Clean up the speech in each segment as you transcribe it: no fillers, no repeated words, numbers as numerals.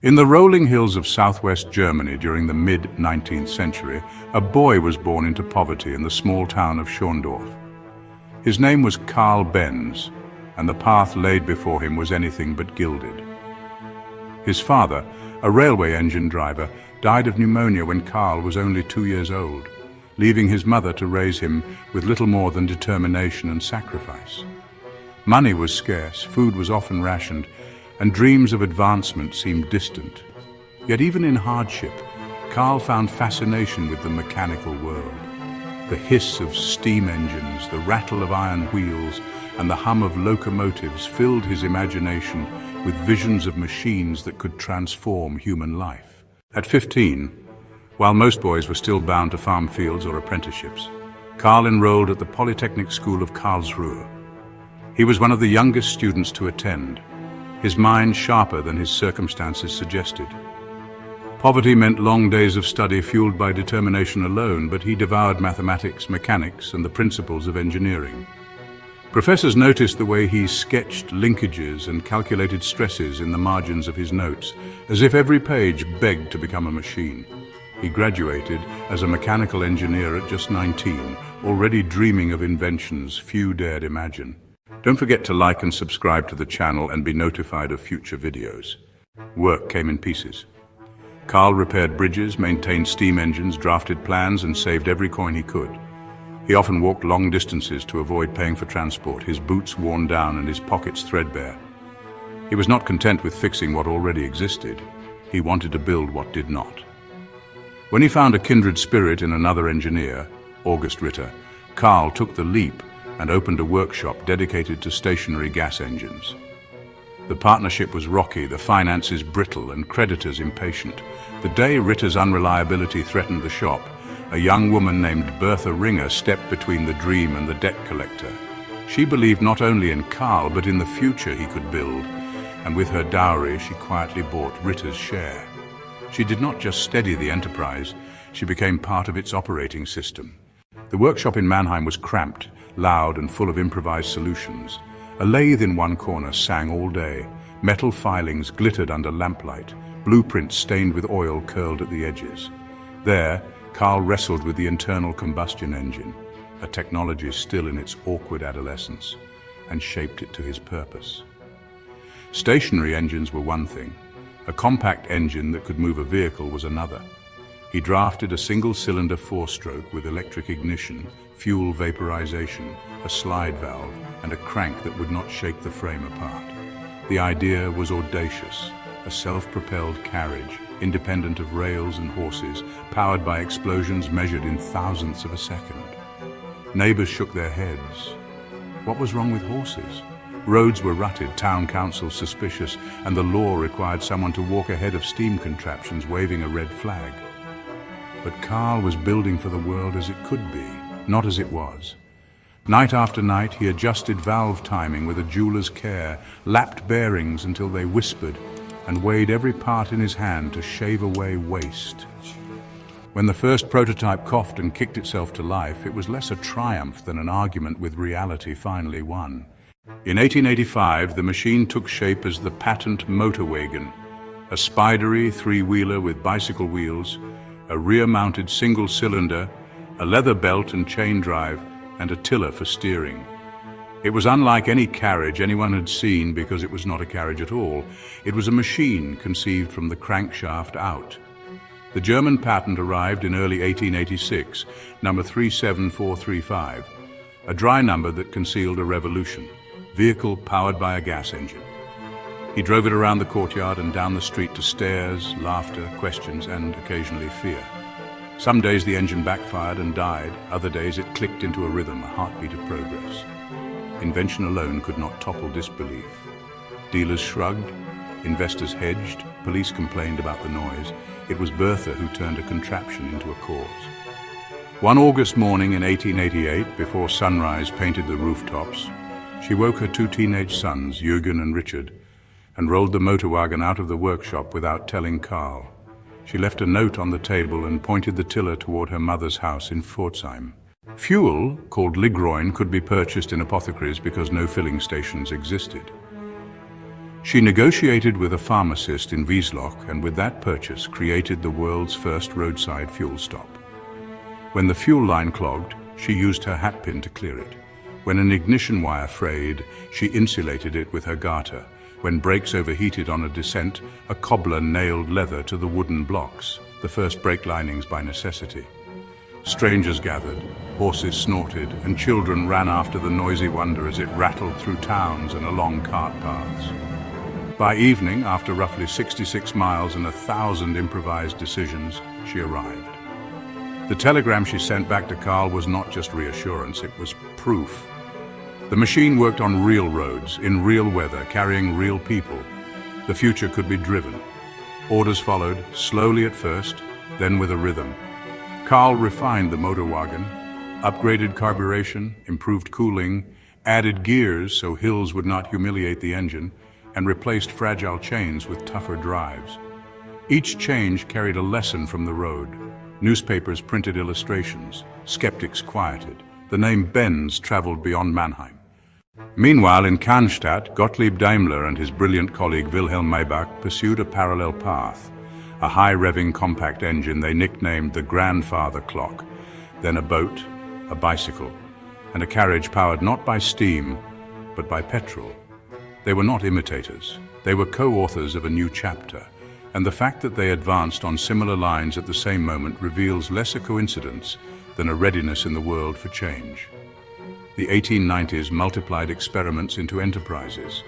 In the rolling hills of southwest Germany during the mid-19th century, a boy was born into poverty in the small town of Schorndorf. His name was Karl Benz, and the path laid before him was anything but gilded. His father, a railway engine driver, died of pneumonia when Karl was only 2 years old, leaving his mother to raise him with little more than determination and sacrifice. Money was scarce, food was often rationed, and dreams of advancement seemed distant. Yet even in hardship, Karl found fascination with the mechanical world. The hiss of steam engines, the rattle of iron wheels, and the hum of locomotives filled his imagination with visions of machines that could transform human life. At 15, while most boys were still bound to farm fields or apprenticeships, Karl enrolled at the Polytechnic School of Karlsruhe. He was one of the youngest students to attend, his mind sharper than his circumstances suggested. Poverty meant long days of study fueled by determination alone, but he devoured mathematics, mechanics, and the principles of engineering. Professors noticed the way he sketched linkages and calculated stresses in the margins of his notes, as if every page begged to become a machine. He graduated as a mechanical engineer at just 19, already dreaming of inventions few dared imagine. Don't forget to like and subscribe to the channel and be notified of future videos. Work came in pieces. Karl repaired bridges, maintained steam engines, drafted plans, and saved every coin he could. He often walked long distances to avoid paying for transport, his boots worn down and his pockets threadbare. He was not content with fixing what already existed. He wanted to build what did not. When he found a kindred spirit in another engineer, August Ritter, Karl took the leap and opened a workshop dedicated to stationary gas engines. The partnership was rocky, the finances brittle, and creditors impatient. The day Ritter's unreliability threatened the shop, a young woman named Bertha Ringer stepped between the dream and the debt collector. She believed not only in Karl, but in the future he could build, and with her dowry she quietly bought Ritter's share. She did not just steady the enterprise, she became part of its operating system. The workshop in Mannheim was cramped, loud and full of improvised solutions. A lathe in one corner sang all day. Metal filings glittered under lamplight. Blueprints stained with oil curled at the edges. There, Karl wrestled with the internal combustion engine, a technology still in its awkward adolescence, and shaped it to his purpose. Stationary engines were one thing. A compact engine that could move a vehicle was another. He drafted a single-cylinder four-stroke with electric ignition, fuel vaporization, a slide valve, and a crank that would not shake the frame apart. The idea was audacious, a self-propelled carriage, independent of rails and horses, powered by explosions measured in thousandths of a second. Neighbors shook their heads. What was wrong with horses? Roads were rutted, town councils suspicious, and the law required someone to walk ahead of steam contraptions waving a red flag. But Karl was building for the world as it could be, not as it was. Night after night, he adjusted valve timing with a jeweler's care, lapped bearings until they whispered, and weighed every part in his hand to shave away waste. When the first prototype coughed and kicked itself to life, it was less a triumph than an argument with reality finally won. In 1885, the machine took shape as the Patent-Motorwagen, a spidery three-wheeler with bicycle wheels, a rear-mounted single-cylinder, a leather belt and chain drive, and a tiller for steering. It was unlike any carriage anyone had seen because it was not a carriage at all. It was a machine conceived from the crankshaft out. The German patent arrived in early 1886, number 37435, a dry number that concealed a revolution, vehicle powered by a gas engine. He drove it around the courtyard and down the street to stares, laughter, questions, and occasionally fear. Some days the engine backfired and died, other days it clicked into a rhythm, a heartbeat of progress. Invention alone could not topple disbelief. Dealers shrugged, investors hedged, police complained about the noise. It was Bertha who turned a contraption into a cause. One August morning in 1888, before sunrise painted the rooftops, she woke her two teenage sons, Jürgen and Richard, and rolled the motorwagen out of the workshop without telling Karl. She left a note on the table and pointed the tiller toward her mother's house in Pforzheim. Fuel, called Ligroin, could be purchased in apothecaries because no filling stations existed. She negotiated with a pharmacist in Wiesloch and with that purchase created the world's first roadside fuel stop. When the fuel line clogged, she used her hatpin to clear it. When an ignition wire frayed, she insulated it with her garter. When brakes overheated on a descent, a cobbler nailed leather to the wooden blocks, the first brake linings by necessity. Strangers gathered, horses snorted, and children ran after the noisy wonder as it rattled through towns and along cart paths. By evening, after roughly 66 miles and 1,000 improvised decisions, she arrived. The telegram she sent back to Karl was not just reassurance, it was proof. The machine worked on real roads, in real weather, carrying real people. The future could be driven. Orders followed, slowly at first, then with a rhythm. Karl refined the Motorwagen, upgraded carburation, improved cooling, added gears so hills would not humiliate the engine, and replaced fragile chains with tougher drives. Each change carried a lesson from the road. Newspapers printed illustrations, skeptics quieted. The name Benz traveled beyond Mannheim. Meanwhile, in Cannstatt, Gottlieb Daimler and his brilliant colleague Wilhelm Maybach pursued a parallel path. A high-revving compact engine they nicknamed the grandfather clock, then a boat, a bicycle, and a carriage powered not by steam, but by petrol. They were not imitators. They were co-authors of a new chapter, and the fact that they advanced on similar lines at the same moment reveals less a coincidence than a readiness in the world for change. The 1890s multiplied experiments into enterprises.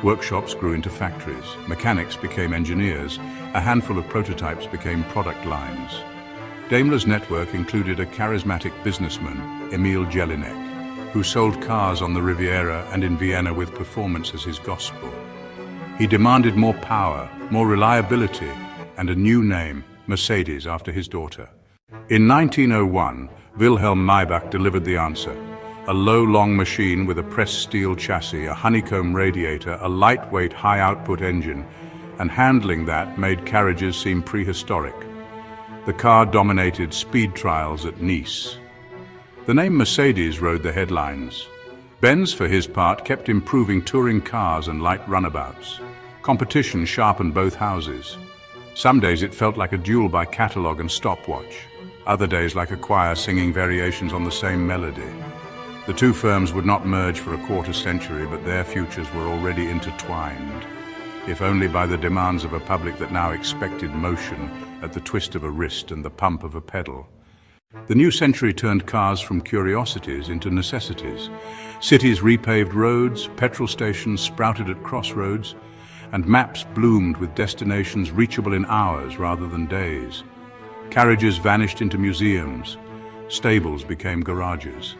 Workshops grew into factories. Mechanics became engineers. A handful of prototypes became product lines. Daimler's network included a charismatic businessman, Emil Jelinek, who sold cars on the Riviera and in Vienna with performance as his gospel. He demanded more power, more reliability, and a new name, Mercedes, after his daughter. In 1901, Wilhelm Maybach delivered the answer. A low, long machine with a pressed steel chassis, a honeycomb radiator, a lightweight, high-output engine, and handling that made carriages seem prehistoric. The car dominated speed trials at Nice. The name Mercedes rode the headlines. Benz, for his part, kept improving touring cars and light runabouts. Competition sharpened both houses. Some days it felt like a duel by catalogue and stopwatch. Other days like a choir singing variations on the same melody. The two firms would not merge for a quarter century, but their futures were already intertwined, if only by the demands of a public that now expected motion at the twist of a wrist and the pump of a pedal. The new century turned cars from curiosities into necessities. Cities repaved roads, petrol stations sprouted at crossroads, and maps bloomed with destinations reachable in hours rather than days. Carriages vanished into museums. Stables became garages.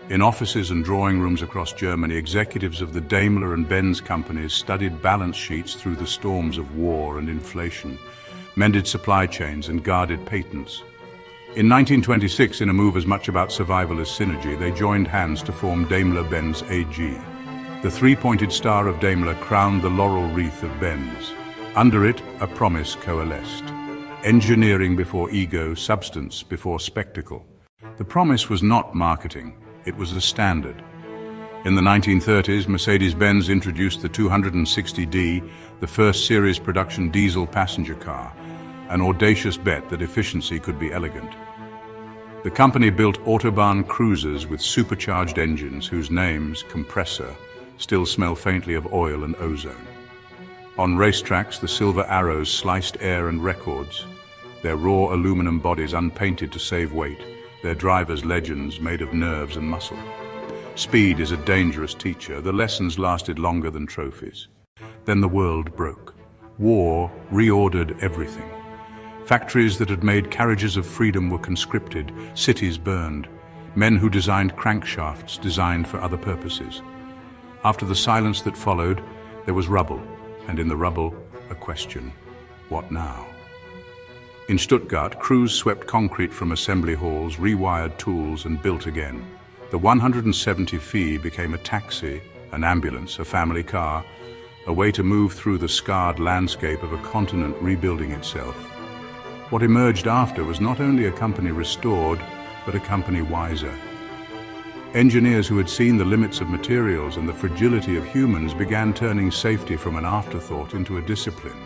In offices and drawing rooms across Germany, executives of the Daimler and Benz companies studied balance sheets through the storms of war and inflation, mended supply chains and guarded patents. In 1926, in a move as much about survival as synergy, they joined hands to form Daimler Benz AG. The three-pointed star of Daimler crowned the laurel wreath of Benz. Under it, a promise coalesced. Engineering before ego, substance before spectacle. The promise was not marketing. It was the standard. In the 1930s, Mercedes Benz introduced the 260D, the first series production diesel passenger car, an audacious bet that efficiency could be elegant. The company built Autobahn cruisers with supercharged engines whose names, compressor, still smell faintly of oil and ozone. On racetracks, the silver arrows sliced air and records, their raw aluminum bodies unpainted to save weight, their drivers legends made of nerves and muscle. Speed is a dangerous teacher. The lessons lasted longer than trophies. Then the world broke. War reordered everything. Factories that had made carriages of freedom were conscripted, cities burned, men who designed crankshafts designed for other purposes. After the silence that followed, there was rubble, and in the rubble, a question: what now? In Stuttgart, crews swept concrete from assembly halls, rewired tools, and built again. The 170 fee became a taxi, an ambulance, a family car, a way to move through the scarred landscape of a continent rebuilding itself. What emerged after was not only a company restored, but a company wiser. Engineers who had seen the limits of materials and the fragility of humans began turning safety from an afterthought into a discipline.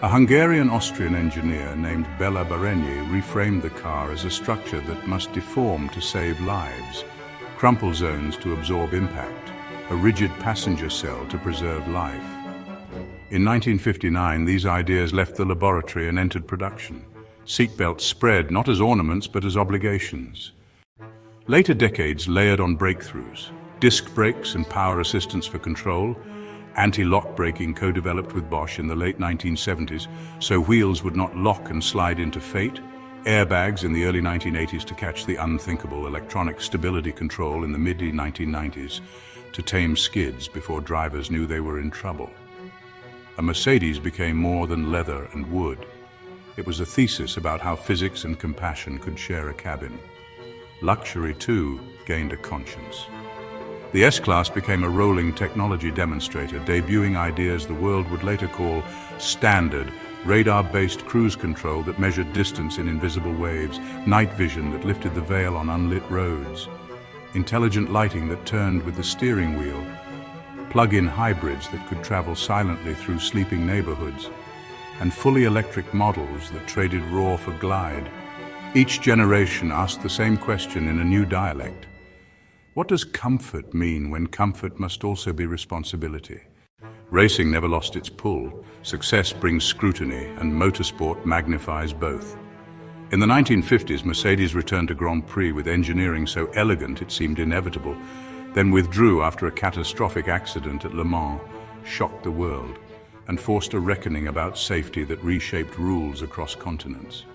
A Hungarian-Austrian engineer named Béla Barényi reframed the car as a structure that must deform to save lives, crumple zones to absorb impact, a rigid passenger cell to preserve life. In 1959, these ideas left the laboratory and entered production. Seatbelts spread not as ornaments but as obligations. Later decades layered on breakthroughs, disc brakes and power assistance for control, anti-lock braking co-developed with Bosch in the late 1970s so wheels would not lock and slide into fate, airbags in the early 1980s to catch the unthinkable, electronic stability control in the mid-1990s to tame skids before drivers knew they were in trouble. A Mercedes became more than leather and wood. It was a thesis about how physics and compassion could share a cabin. Luxury, too, gained a conscience. The S-Class became a rolling technology demonstrator, debuting ideas the world would later call standard, radar-based cruise control that measured distance in invisible waves, night vision that lifted the veil on unlit roads, intelligent lighting that turned with the steering wheel, plug-in hybrids that could travel silently through sleeping neighborhoods, and fully electric models that traded raw for glide. Each generation asked the same question in a new dialect. What does comfort mean when comfort must also be responsibility? Racing never lost its pull. Success brings scrutiny, and motorsport magnifies both. In the 1950s, Mercedes returned to Grand Prix with engineering so elegant it seemed inevitable, then withdrew after a catastrophic accident at Le Mans, shocked the world, and forced a reckoning about safety that reshaped rules across continents.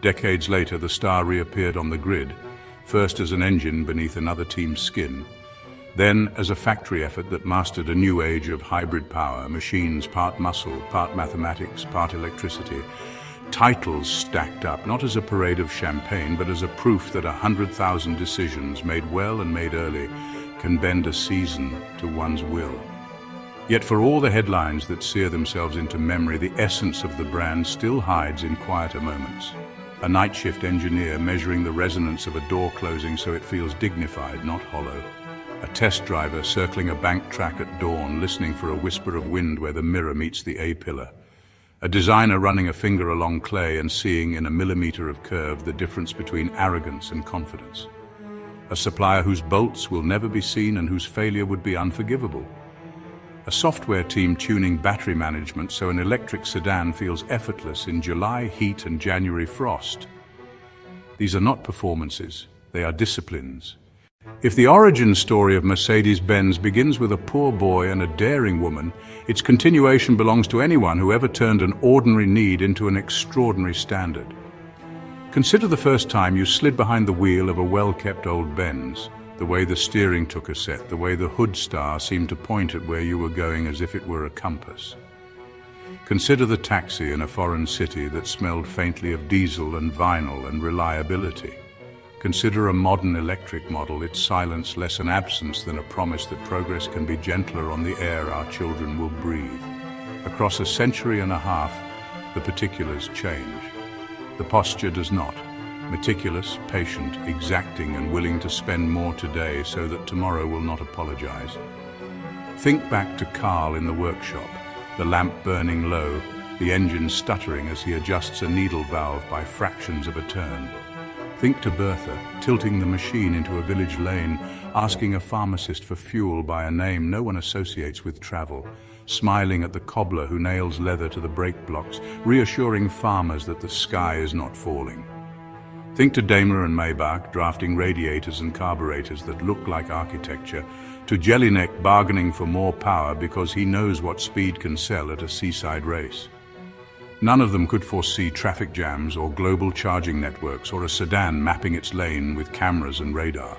Decades later, the star reappeared on the grid, first as an engine beneath another team's skin, then as a factory effort that mastered a new age of hybrid power, machines part muscle, part mathematics, part electricity. Titles stacked up, not as a parade of champagne, but as a proof that 100,000 decisions made well and made early can bend a season to one's will. Yet for all the headlines that sear themselves into memory, the essence of the brand still hides in quieter moments. A night shift engineer measuring the resonance of a door closing so it feels dignified, not hollow. A test driver circling a bank track at dawn, listening for a whisper of wind where the mirror meets the A-pillar. A designer running a finger along clay and seeing in a millimeter of curve the difference between arrogance and confidence. A supplier whose bolts will never be seen and whose failure would be unforgivable. A software team tuning battery management so an electric sedan feels effortless in July heat and January frost. These are not performances, they are disciplines. If the origin story of Mercedes Benz begins with a poor boy and a daring woman, its continuation belongs to anyone who ever turned an ordinary need into an extraordinary standard. Consider the first time you slid behind the wheel of a well-kept old Benz. The way the steering took a set, the way the hood star seemed to point at where you were going as if it were a compass. Consider the taxi in a foreign city that smelled faintly of diesel and vinyl and reliability. Consider a modern electric model, its silence less an absence than a promise that progress can be gentler on the air our children will breathe. Across a century and a half, the particulars change. The posture does not. Meticulous, patient, exacting, and willing to spend more today so that tomorrow will not apologize. Think back to Karl in the workshop, the lamp burning low, the engine stuttering as he adjusts a needle valve by fractions of a turn. Think to Bertha, tilting the machine into a village lane, asking a pharmacist for fuel by a name no one associates with travel, smiling at the cobbler who nails leather to the brake blocks, reassuring farmers that the sky is not falling. Think to Daimler and Maybach drafting radiators and carburetors that look like architecture, to Jelinek bargaining for more power because he knows what speed can sell at a seaside race. None of them could foresee traffic jams or global charging networks or a sedan mapping its lane with cameras and radar.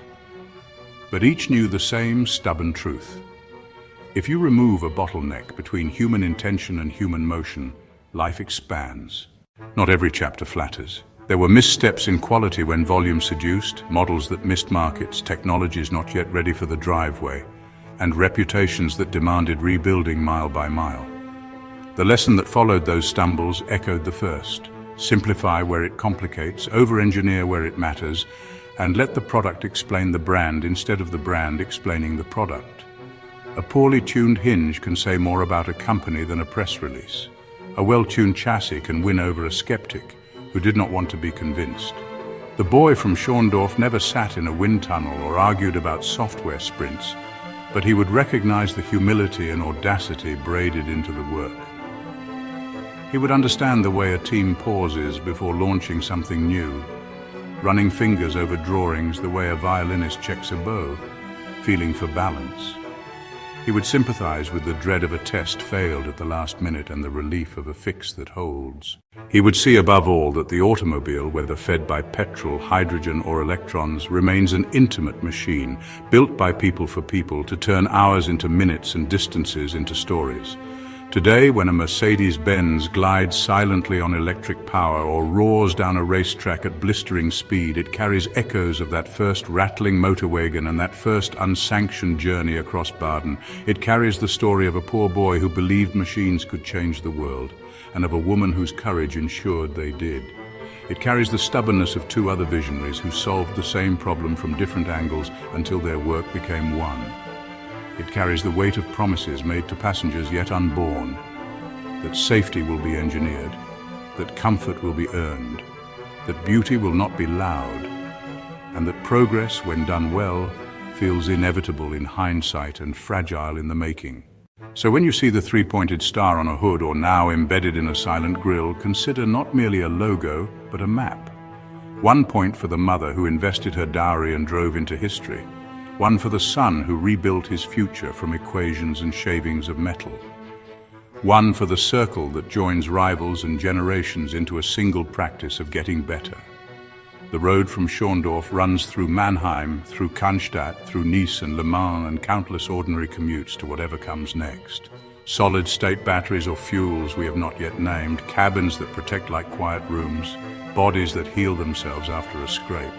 But each knew the same stubborn truth. If you remove a bottleneck between human intention and human motion, life expands. Not every chapter flatters. There were missteps in quality when volume seduced, models that missed markets, technologies not yet ready for the driveway, and reputations that demanded rebuilding mile by mile. The lesson that followed those stumbles echoed the first. Simplify where it complicates, over-engineer where it matters, and let the product explain the brand instead of the brand explaining the product. A poorly tuned hinge can say more about a company than a press release. A well-tuned chassis can win over a skeptic who did not want to be convinced. The boy from Schorndorf never sat in a wind tunnel or argued about software sprints, but he would recognize the humility and audacity braided into the work. He would understand the way a team pauses before launching something new, running fingers over drawings the way a violinist checks a bow, feeling for balance. He would sympathize with the dread of a test failed at the last minute and the relief of a fix that holds. He would see above all that the automobile, whether fed by petrol, hydrogen or electrons, remains an intimate machine, built by people for people to turn hours into minutes and distances into stories. Today, when a Mercedes Benz glides silently on electric power or roars down a racetrack at blistering speed, it carries echoes of that first rattling motorwagen and that first unsanctioned journey across Baden. It carries the story of a poor boy who believed machines could change the world, and of a woman whose courage ensured they did. It carries the stubbornness of two other visionaries who solved the same problem from different angles until their work became one. It carries the weight of promises made to passengers yet unborn, that safety will be engineered, that comfort will be earned, that beauty will not be loud, and that progress, when done well, feels inevitable in hindsight and fragile in the making. So when you see the three-pointed star on a hood or now embedded in a silent grille, consider not merely a logo, but a map. One point for the mother who invested her dowry and drove into history. One for the son who rebuilt his future from equations and shavings of metal. One for the circle that joins rivals and generations into a single practice of getting better. The road from Schorndorf runs through Mannheim, through Cannstatt, through Nice and Le Mans, and countless ordinary commutes to whatever comes next. Solid-state batteries or fuels we have not yet named, cabins that protect like quiet rooms, bodies that heal themselves after a scrape.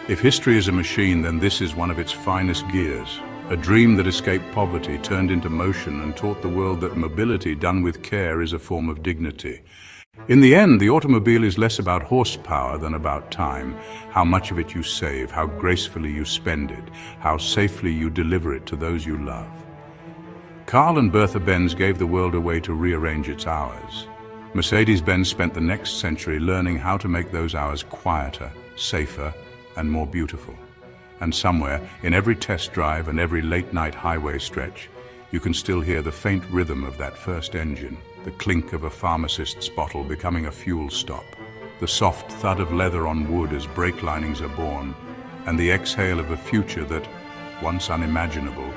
If history is a machine, then this is one of its finest gears. A dream that escaped poverty, turned into motion, and taught the world that mobility done with care is a form of dignity. In the end, the automobile is less about horsepower than about time, how much of it you save, how gracefully you spend it, how safely you deliver it to those you love. Karl and Bertha Benz gave the world a way to rearrange its hours. Mercedes Benz spent the next century learning how to make those hours quieter, safer, and more beautiful. And somewhere, in every test drive and every late-night highway stretch, you can still hear the faint rhythm of that first engine, the clink of a pharmacist's bottle becoming a fuel stop, the soft thud of leather on wood as brake linings are born, and the exhale of a future that, once unimaginable,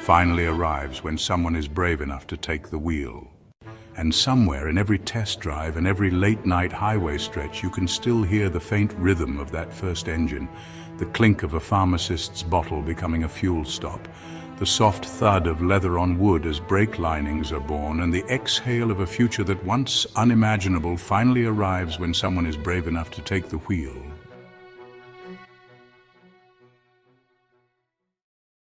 finally arrives when someone is brave enough to take the wheel. And somewhere in every test drive and every late-night highway stretch, you can still hear the faint rhythm of that first engine, the clink of a pharmacist's bottle becoming a fuel stop, the soft thud of leather on wood as brake linings are born, and the exhale of a future that, once unimaginable, finally arrives when someone is brave enough to take the wheel.